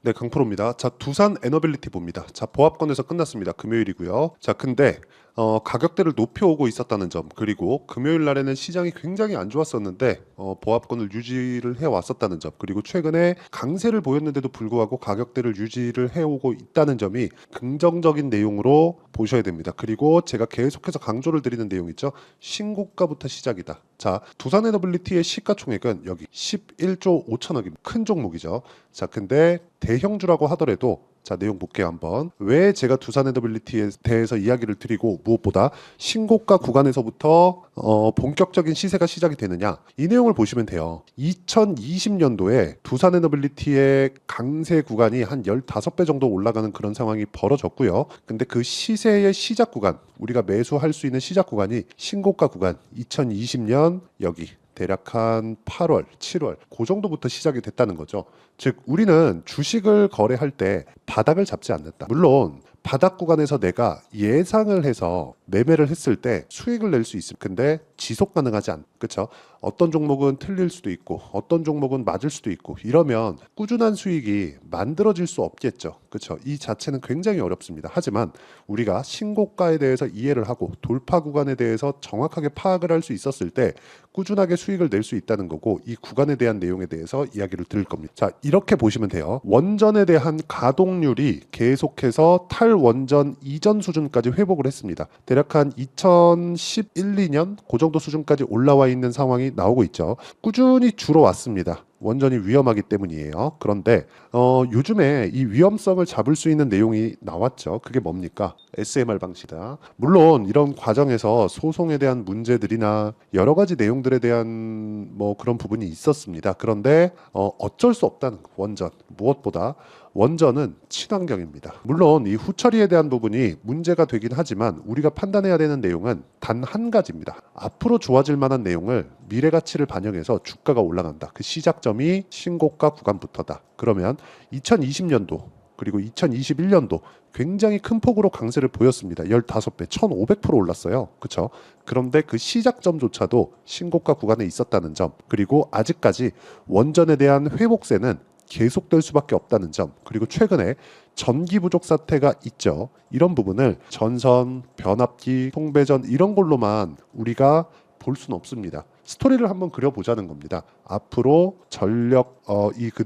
네, 강프로입니다. 자, 두산 에너빌리티 봅니다. 자, 보합권에서 끝났습니다. 금요일이고요. 자, 근데 가격대를 높여오고 있었다는 점, 그리고 금요일 날에는 시장이 굉장히 안 좋았었는데 보합권을 유지를 해왔었다는 점, 그리고 최근에 강세를 보였는데도 불구하고 가격대를 유지를 해오고 있다는 점이 긍정적인 내용으로 보셔야 됩니다. 그리고 제가 계속해서 강조를 드리는 내용 있죠. 신고가부터 시작이다. 자, 두산 에너빌리티의 시가총액은 여기 11조 5천억입니다. 큰 종목이죠. 자, 근데 대형주라고 하더라도 자, 내용 볼게요 한번. 왜 제가 두산 에너빌리티에 대해서 이야기를 드리고 무엇보다 신고가 구간에서부터 본격적인 시세가 시작이 되느냐, 이 내용을 보시면 돼요. 2020년도에 두산 에너빌리티의 강세 구간이 한 15배 정도 올라가는 그런 상황이 벌어졌고요. 근데 그 시세의 시작 구간, 우리가 매수할 수 있는 시작 구간이 신고가 구간 2020년 여기 대략 한 8월, 7월 그 정도부터 시작이 됐다는 거죠. 즉 우리는 주식을 거래할 때 바닥을 잡지 않는다. 물론 바닥 구간에서 내가 예상을 해서 매매를 했을 때 수익을 낼 수 있음. 근데 지속 가능하지 않. 그렇죠? 어떤 종목은 틀릴 수도 있고 어떤 종목은 맞을 수도 있고 이러면 꾸준한 수익이 만들어질 수 없겠죠. 그렇죠? 이 자체는 굉장히 어렵습니다. 하지만 우리가 신고가에 대해서 이해를 하고 돌파 구간에 대해서 정확하게 파악을 할 수 있었을 때 꾸준하게 수익을 낼 수 있다는 거고, 이 구간에 대한 내용에 대해서 이야기를 드릴 겁니다. 자, 이렇게 보시면 돼요. 원전에 대한 가동률이 계속해서 탈원전 이전 수준까지 회복을 했습니다. 대략 한 2011, 2년 그 정도 수준까지 올라와 있는 상황이 나오고 있죠. 꾸준히 줄어왔습니다. 원전이 위험하기 때문이에요. 그런데 요즘에 이 위험성을 잡을 수 있는 내용이 나왔죠. 그게 뭡니까? SMR 방식이다. 물론 이런 과정에서 소송에 대한 문제들이나 여러 가지 내용들에 대한 뭐 그런 부분이 있었습니다. 그런데 어쩔 수 없다는 원전, 무엇보다 원전은 친환경입니다. 물론 이 후처리에 대한 부분이 문제가 되긴 하지만 우리가 판단해야 되는 내용은 단 한 가지입니다. 앞으로 좋아질 만한 내용을, 미래 가치를 반영해서 주가가 올라간다. 그 시작점이 신고가 구간부터다. 그러면 2020년도 그리고 2021년도 굉장히 큰 폭으로 강세를 보였습니다. 15배, 1500% 올랐어요. 그렇죠? 그런데 그 시작점조차도 신고가 구간에 있었다는 점, 그리고 아직까지 원전에 대한 회복세는 계속될 수밖에 없다는 점, 그리고 최근에 전기 부족 사태가 있죠. 이런 부분을 전선, 변압기, 통배전 이런 걸로만 우리가 볼 수는 없습니다. 스토리를 한번 그려보자는 겁니다. 앞으로 전력,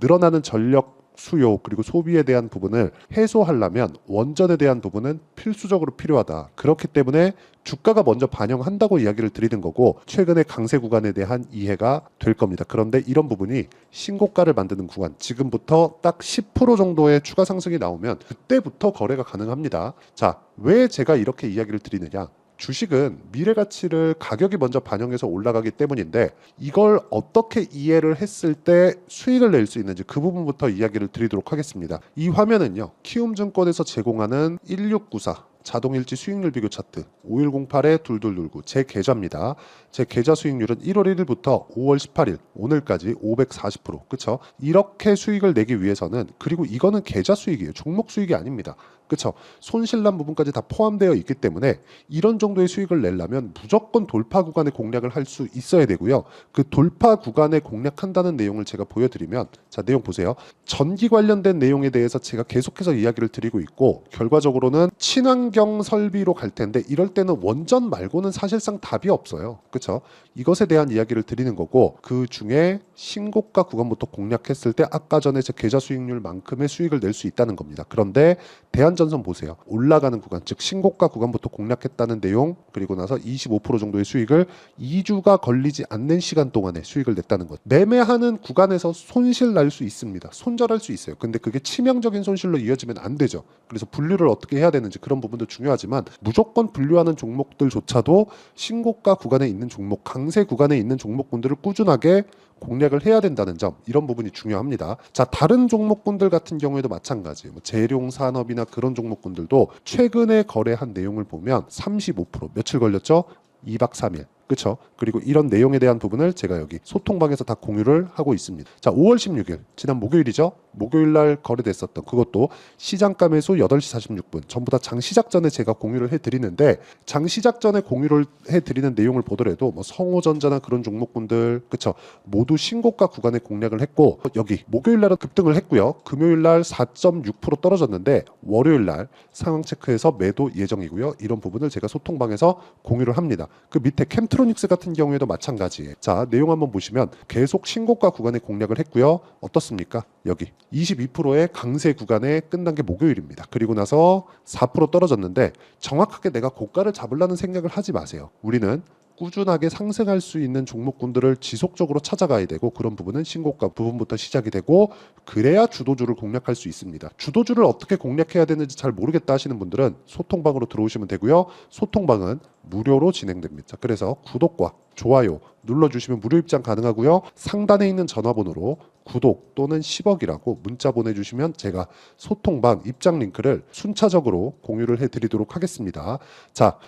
늘어나는 전력 수요 그리고 소비에 대한 부분을 해소하려면 원전에 대한 부분은 필수적으로 필요하다. 그렇기 때문에 주가가 먼저 반영한다고 이야기를 드리는 거고, 최근의 강세 구간에 대한 이해가 될 겁니다. 그런데 이런 부분이 신고가를 만드는 구간, 지금부터 딱 10% 정도의 추가 상승이 나오면 그때부터 거래가 가능합니다. 자, 왜 제가 이렇게 이야기를 드리느냐? 주식은 미래 가치를 가격이 먼저 반영해서 올라가기 때문인데, 이걸 어떻게 이해를 했을 때 수익을 낼 수 있는지 그 부분부터 이야기를 드리도록 하겠습니다. 이 화면은요, 키움증권에서 제공하는 1694 자동일지 수익률 비교 차트 5108-2299 제 계좌입니다. 제 계좌 수익률은 1월 1일부터 5월 18일 오늘까지 540%. 그쵸? 이렇게 수익을 내기 위해서는, 그리고 이거는 계좌 수익이에요. 종목 수익이 아닙니다. 그쵸? 손실난 부분까지 다 포함되어 있기 때문에 이런 정도의 수익을 내려면 무조건 돌파 구간의 공략을 할 수 있어야 되고요. 그 돌파 구간에 공략한다는 내용을 제가 보여드리면, 자, 내용 보세요. 전기 관련된 내용에 대해서 제가 계속해서 이야기를 드리고 있고, 결과적으로는 친환경 설비로 갈 텐데 이럴 때는 원전 말고는 사실상 답이 없어요. 그렇죠? 이것에 대한 이야기를 드리는 거고, 그 중에 신고가 구간부터 공략했을 때 아까 전에 제 계좌 수익률만큼의 수익을 낼 수 있다는 겁니다. 그런데 대한전선 보세요. 올라가는 구간, 즉 신고가 구간부터 공략했다는 내용, 그리고 나서 25% 정도의 수익을 2주가 걸리지 않는 시간 동안에 수익을 냈다는 것. 매매하는 구간에서 손실 날 수 있습니다. 손절할 수 있어요. 근데 그게 치명적인 손실로 이어지면 안 되죠. 그래서 분류를 어떻게 해야 되는지 그런 부분도 중요하지만, 무조건 분류하는 종목들조차도 신고가 구간에 있는 종목, 강세 구간에 있는 종목군들을 꾸준하게 공략을 해야 된다는 점, 이런 부분이 중요합니다. 자, 다른 종목군들 같은 경우에도 마찬가지, 재룡 산업이나 그런 종목군들도 최근에 거래한 내용을 보면 35%, 며칠 걸렸죠? 2박 3일. 그렇죠? 그리고 이런 내용에 대한 부분을 제가 여기 소통방에서 다 공유를 하고 있습니다. 자, 5월 16일 지난 목요일이죠. 목요일 날 거래됐었던 그것도 시장가 매수 8시 46분 전부 다 장 시작 전에 제가 공유를 해드리는데, 장 시작 전에 공유를 해드리는 내용을 보더라도 뭐 성호전자나 그런 종목군들 그쵸 모두 신고가 구간에 공략을 했고, 여기 목요일 날은 급등을 했고요. 금요일 날 4.6% 떨어졌는데 월요일 날 상황 체크해서 매도 예정이고요. 이런 부분을 제가 소통방에서 공유를 합니다. 그 밑에 캠트로닉스 같은 경우에도 마찬가지예요. 자, 내용 한번 보시면 계속 신고가 구간에 공략을 했고요. 어떻습니까? 여기 22%의 강세 구간에 끝난 게 목요일입니다. 그리고 나서 4% 떨어졌는데, 정확하게 내가 고가를 잡으려는 생각을 하지 마세요. 우리는 꾸준하게 상승할 수 있는 종목군들을 지속적으로 찾아가야 되고, 그런 부분은 신고가 부분부터 시작이 되고, 그래야 주도주를 공략할 수 있습니다. 주도주를 어떻게 공략해야 되는지 잘 모르겠다 하시는 분들은 소통방으로 들어오시면 되고요. 소통방은 무료로 진행됩니다. 그래서 구독과 좋아요 눌러주시면 무료 입장 가능하고요. 상단에 있는 전화번호로 구독 또는 10억이라고 문자 보내주시면 제가 소통방 입장 링크를 순차적으로 공유를 해드리도록 하겠습니다. 자,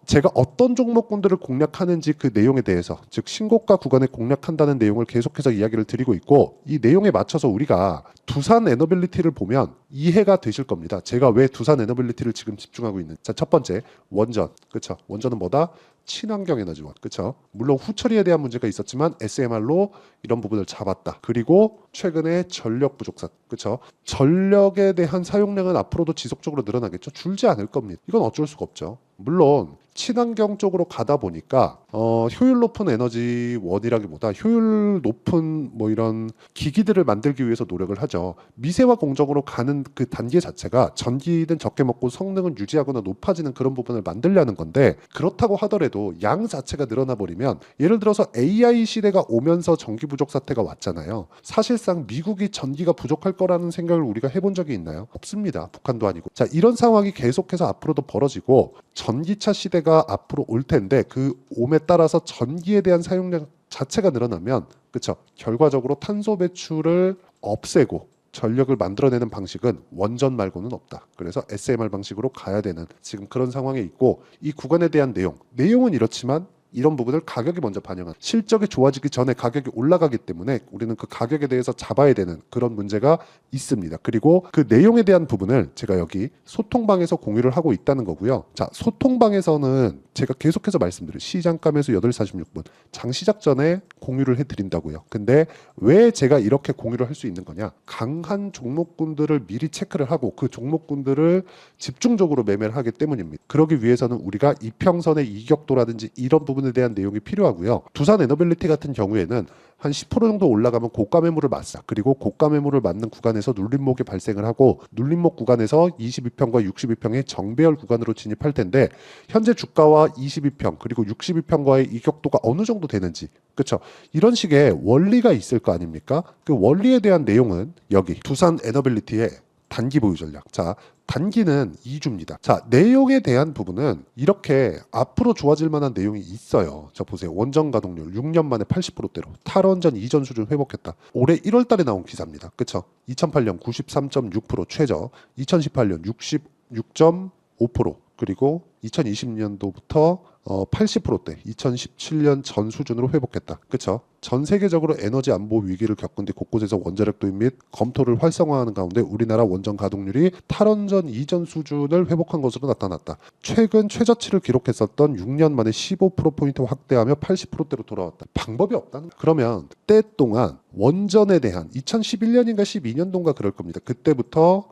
제가 어떤 종목군들을 공략하는지 그 내용에 대해서, 즉 신고가 구간에 공략한다는 내용을 계속해서 이야기를 드리고 있고, 이 내용에 맞춰서 우리가 두산 에너빌리티를 보면 이해가 되실 겁니다. 제가 왜 두산 에너빌리티를 지금 집중하고 있는. 자, 첫 번째 원전. 그렇죠? 원전은 뭐다? 친환경 에너지원. 그렇죠? 물론 후처리에 대한 문제가 있었지만 SMR로 이런 부분을 잡았다. 그리고 최근에 전력 부족 사태. 그렇죠? 전력에 대한 사용량은 앞으로도 지속적으로 늘어나겠죠. 줄지 않을 겁니다. 이건 어쩔 수가 없죠. 물론 친환경 쪽으로 가다 보니까 효율 높은 에너지원이라기보다 효율 높은 뭐 이런 기기들을 만들기 위해서 노력을 하죠. 미세화 공정으로 가는 그 단계 자체가 전기는 적게 먹고 성능은 유지하거나 높아지는 그런 부분을 만들려는 건데, 그렇다고 하더라도 양 자체가 늘어나 버리면, 예를 들어서 AI 시대가 오면서 전기 부족 사태가 왔잖아요. 사실상 미국이 전기가 부족할 거라는 생각을 우리가 해본 적이 있나요? 없습니다. 북한도 아니고. 자, 이런 상황이 계속해서 앞으로도 벌어지고 전기차 시대가 앞으로 올 텐데, 그 옴에 따라서 전기에 대한 사용량 자체가 늘어나면, 그렇죠? 결과적으로 탄소 배출을 없애고 전력을 만들어내는 방식은 원전 말고는 없다. 그래서 SMR 방식으로 가야 되는 지금 그런 상황에 있고, 이 구간에 대한 내용은 이렇지만 이런 부분을 가격이 먼저 반영한, 실적이 좋아지기 전에 가격이 올라가기 때문에 우리는 그 가격에 대해서 잡아야 되는 그런 문제가 있습니다. 그리고 그 내용에 대한 부분을 제가 여기 소통방에서 공유를 하고 있다는 거고요. 자, 소통방에서는 제가 계속해서 말씀드려요. 시장감에서 8시 46분 장 시작 전에 공유를 해드린다고요. 근데 왜 제가 이렇게 공유를 할 수 있는 거냐? 강한 종목군들을 미리 체크를 하고 그 종목군들을 집중적으로 매매를 하기 때문입니다. 그러기 위해서는 우리가 이평선의 이격도라든지 이런 부분에 대한 내용이 필요하고요. 두산 에너빌리티 같은 경우에는 한 10% 정도 올라가면 고가 매물을 맞사, 그리고 고가 매물을 맞는 구간에서 눌림목이 발생을 하고, 눌림목 구간에서 22평과 62평의 정배열 구간으로 진입할 텐데, 현재 주가와 22평 그리고 62평과의 이격도가 어느 정도 되는지, 그렇죠? 이런 식의 원리가 있을 거 아닙니까? 그 원리에 대한 내용은 여기 두산 에너빌리티의 단기 보유 전략. 자, 단기는 2주입니다. 자, 내용에 대한 부분은 이렇게 앞으로 좋아질 만한 내용이 있어요. 자, 보세요. 원전 가동률 6년 만에 80%대로 탈원전 이전 수준 회복했다. 올해 1월 달에 나온 기사입니다. 그렇죠? 2008년 93.6% 최저, 2018년 66.5%, 그리고 2020년도부터 80%대 2017년 전 수준으로 회복했다. 그렇죠? 전 세계적으로 에너지 안보 위기를 겪은 뒤 곳곳에서 원자력 도입 및 검토를 활성화하는 가운데 우리나라 원전 가동률이 탈원전 이전 수준을 회복한 것으로 나타났다. 최근 최저치를 기록했었던 6년 만에 15%포인트 확대하며 80%대로 돌아왔다. 방법이 없다는 거야. 그러면 때 동안 원전에 대한 2011년인가 12년도인가 그럴 겁니다. 그때부터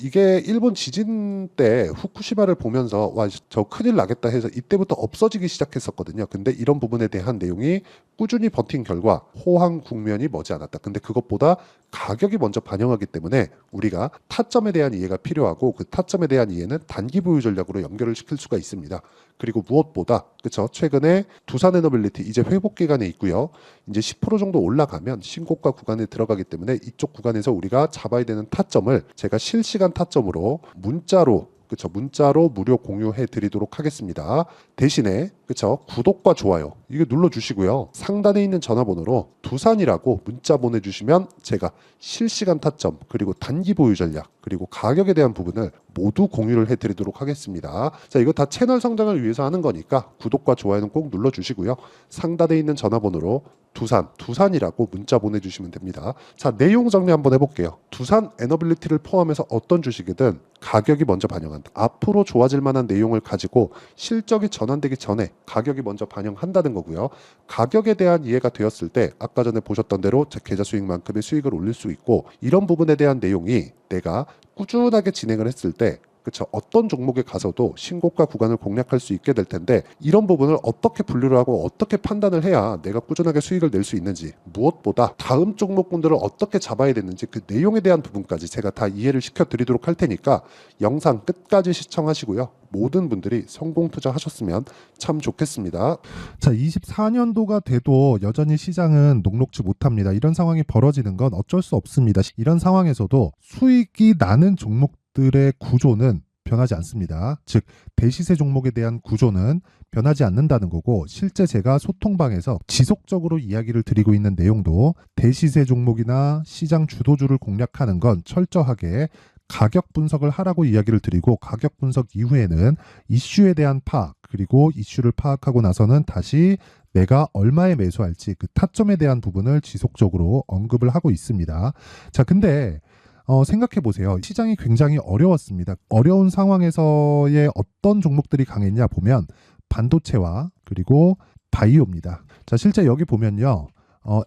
이게 일본 지진 때 후쿠시마를 보면서 와, 저 큰일 나겠다 해서 이때부터 없어지기 시작했었거든요. 근데 이런 부분에 대한 내용이 꾸준히 버틴 결과 호황 국면이 머지않았다. 근데 그것보다 가격이 먼저 반영하기 때문에 우리가 타점에 대한 이해가 필요하고, 그 타점에 대한 이해는 단기 보유 전략으로 연결을 시킬 수가 있습니다. 그리고 무엇보다 그렇죠? 최근에 두산 에너빌리티 이제 회복 기간에 있고요. 이제 10% 정도 올라가면 신고가 구간에 들어가기 때문에 이쪽 구간에서 우리가 잡아야 되는 타점을 제가 실시간 타점으로 문자로, 그렇죠? 문자로 무료 공유해 드리도록 하겠습니다. 대신에 그쵸? 구독과 좋아요 이거 눌러주시고요. 상단에 있는 전화번호로 두산이라고 문자 보내주시면 제가 실시간 타점 그리고 단기 보유 전략 그리고 가격에 대한 부분을 모두 공유를 해드리도록 하겠습니다. 자, 이거 다 채널 성장을 위해서 하는 거니까 구독과 좋아요는 꼭 눌러주시고요. 상단에 있는 전화번호로 두산이라고 문자 보내주시면 됩니다. 자, 내용 정리 한번 해볼게요. 두산 에너빌리티를 포함해서 어떤 주식이든 가격이 먼저 반영한다. 앞으로 좋아질 만한 내용을 가지고 실적이 전환되기 전에 가격이 먼저 반영한다는 거고요. 가격에 대한 이해가 되었을 때 아까 전에 보셨던 대로 제 계좌 수익만큼의 수익을 올릴 수 있고, 이런 부분에 대한 내용이 내가 꾸준하게 진행을 했을 때 그쵸, 어떤 종목에 가서도 신고가 구간을 공략할 수 있게 될 텐데, 이런 부분을 어떻게 분류를 하고 어떻게 판단을 해야 내가 꾸준하게 수익을 낼 수 있는지, 무엇보다 다음 종목군들을 어떻게 잡아야 되는지 그 내용에 대한 부분까지 제가 다 이해를 시켜드리도록 할 테니까 영상 끝까지 시청하시고요. 모든 분들이 성공 투자하셨으면 참 좋겠습니다. 자, 24년도가 돼도 여전히 시장은 녹록지 못합니다. 이런 상황이 벌어지는 건 어쩔 수 없습니다. 이런 상황에서도 수익이 나는 종목들의 구조는 변하지 않습니다. 즉, 대시세 종목에 대한 구조는 변하지 않는다는 거고, 실제 제가 소통방에서 지속적으로 이야기를 드리고 있는 내용도 대시세 종목이나 시장 주도주를 공략하는 건 철저하게 가격 분석을 하라고 이야기를 드리고, 가격 분석 이후에는 이슈에 대한 파악, 그리고 이슈를 파악하고 나서는 다시 내가 얼마에 매수할지 그 타점에 대한 부분을 지속적으로 언급을 하고 있습니다. 자, 근데 생각해 보세요. 시장이 굉장히 어려웠습니다. 어려운 상황에서의 어떤 종목들이 강했냐 보면 반도체와 그리고 바이오입니다. 자, 실제 여기 보면요.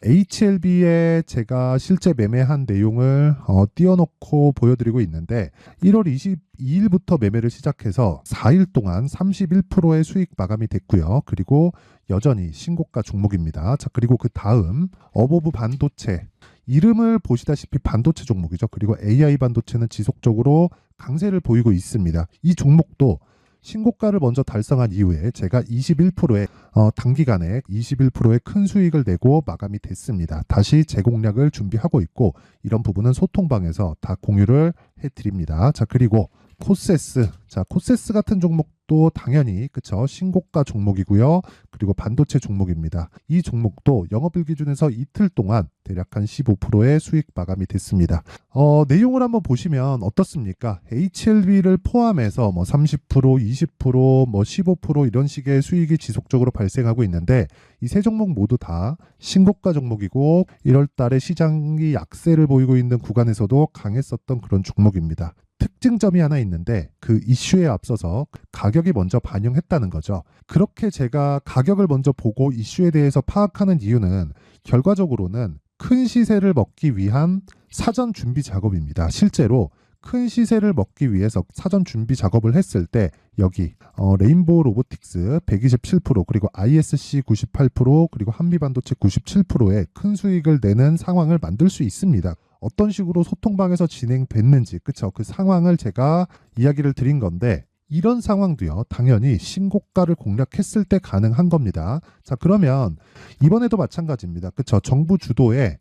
HLB에 제가 실제 매매한 내용을 띄워놓고 보여드리고 있는데, 1월 22일부터 매매를 시작해서 4일 동안 31%의 수익 마감이 됐고요. 그리고 여전히 신고가 종목입니다. 자, 그리고 그 다음 어보브 반도체, 이름을 보시다시피 반도체 종목이죠. 그리고 AI 반도체는 지속적으로 강세를 보이고 있습니다. 이 종목도 신고가를 먼저 달성한 이후에 제가 21%의 단기간에 21%의 큰 수익을 내고 마감이 됐습니다. 다시 재공략을 준비하고 있고, 이런 부분은 소통방에서 다 공유를 해드립니다. 자, 그리고 코세스, 자, 코세스 같은 종목도 당연히 그쵸, 신고가 종목이고요. 그리고 반도체 종목입니다. 이 종목도 영업일 기준에서 이틀 동안 대략 한 15%의 수익 마감이 됐습니다. 내용을 한번 보시면 어떻습니까? HLB를 포함해서 뭐 30%, 20%, 뭐 15% 이런 식의 수익이 지속적으로 발생하고 있는데, 이 세 종목 모두 다 신고가 종목이고 1월 달에 시장이 약세를 보이고 있는 구간에서도 강했었던 그런 종목입니다. 특징점이 하나 있는데, 그 이슈에 앞서서 가격이 먼저 반영했다는 거죠. 그렇게 제가 가격을 먼저 보고 이슈에 대해서 파악하는 이유는 결과적으로는 큰 시세를 먹기 위한 사전 준비 작업입니다. 실제로 큰 시세를 먹기 위해서 사전 준비 작업을 했을 때 여기 레인보우 로보틱스 127%, 그리고 ISC 98%, 그리고 한미반도체 97%의 큰 수익을 내는 상황을 만들 수 있습니다. 어떤 식으로 소통방에서 진행됐는지, 그쵸? 그 상황을 제가 이야기를 드린 건데, 이런 상황도요, 당연히 신고가를 공략했을 때 가능한 겁니다. 자, 그러면 이번에도 마찬가지입니다. 그쵸? 정부 주도의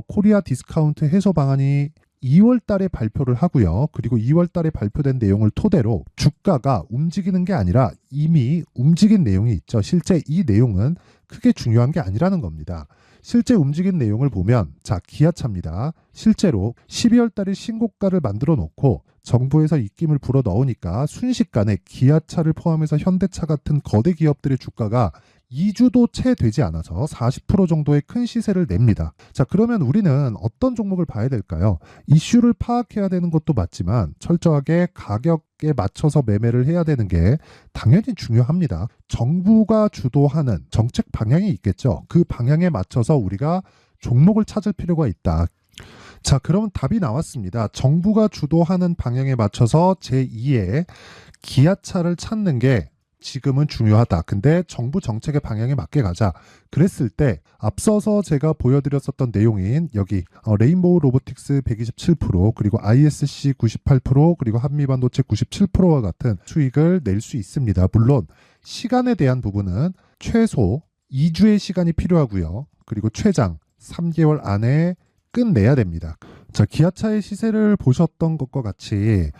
코리아 디스카운트 해소 방안이 2월 달에 발표를 하고요. 그리고 2월 달에 발표된 내용을 토대로 주가가 움직이는 게 아니라 이미 움직인 내용이 있죠. 실제 이 내용은 크게 중요한 게 아니라는 겁니다. 실제 움직인 내용을 보면, 자, 기아차입니다. 실제로 12월 달에 신고가를 만들어 놓고 정부에서 입김을 불어 넣으니까 순식간에 기아차를 포함해서 현대차 같은 거대 기업들의 주가가 2주도 채 되지 않아서 40% 정도의 큰 시세를 냅니다. 자, 그러면 우리는 어떤 종목을 봐야 될까요? 이슈를 파악해야 되는 것도 맞지만 철저하게 가격에 맞춰서 매매를 해야 되는 게 당연히 중요합니다. 정부가 주도하는 정책 방향이 있겠죠. 그 방향에 맞춰서 우리가 종목을 찾을 필요가 있다. 자, 그럼 답이 나왔습니다. 정부가 주도하는 방향에 맞춰서 제2의 기아차를 찾는 게 지금은 중요하다. 근데 정부 정책의 방향에 맞게 가자. 그랬을 때 앞서서 제가 보여드렸었던 내용인 여기 레인보우 로보틱스 127%, 그리고 ISC 98%, 그리고 한미반도체 97%와 같은 수익을 낼 수 있습니다. 물론 시간에 대한 부분은 최소 2주의 시간이 필요하고요. 그리고 최장 3개월 안에 끝내야 됩니다. 자, 기아차의 시세를 보셨던 것과 같이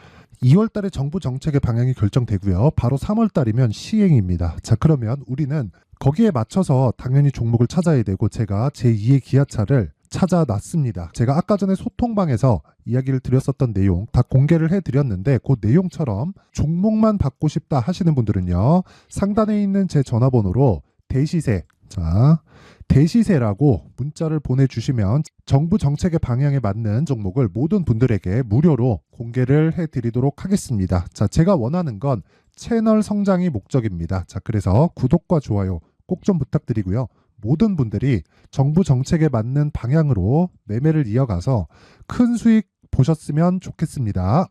2월 달에 정부 정책의 방향이 결정되고요. 바로 3월 달이면 시행입니다. 자, 그러면 우리는 거기에 맞춰서 당연히 종목을 찾아야 되고 제가 제2의 기아차를 찾아놨습니다. 제가 아까 전에 소통방에서 이야기를 드렸었던 내용 다 공개를 해드렸는데 그 내용처럼 종목만 받고 싶다 하시는 분들은요. 상단에 있는 제 전화번호로 대시세, 자, 대시세라고 문자를 보내주시면 정부 정책의 방향에 맞는 종목을 모든 분들에게 무료로 공개를 해드리도록 하겠습니다. 자, 제가 원하는 건 채널 성장이 목적입니다. 자, 그래서 구독과 좋아요 꼭 좀 부탁드리고요. 모든 분들이 정부 정책에 맞는 방향으로 매매를 이어가서 큰 수익 보셨으면 좋겠습니다.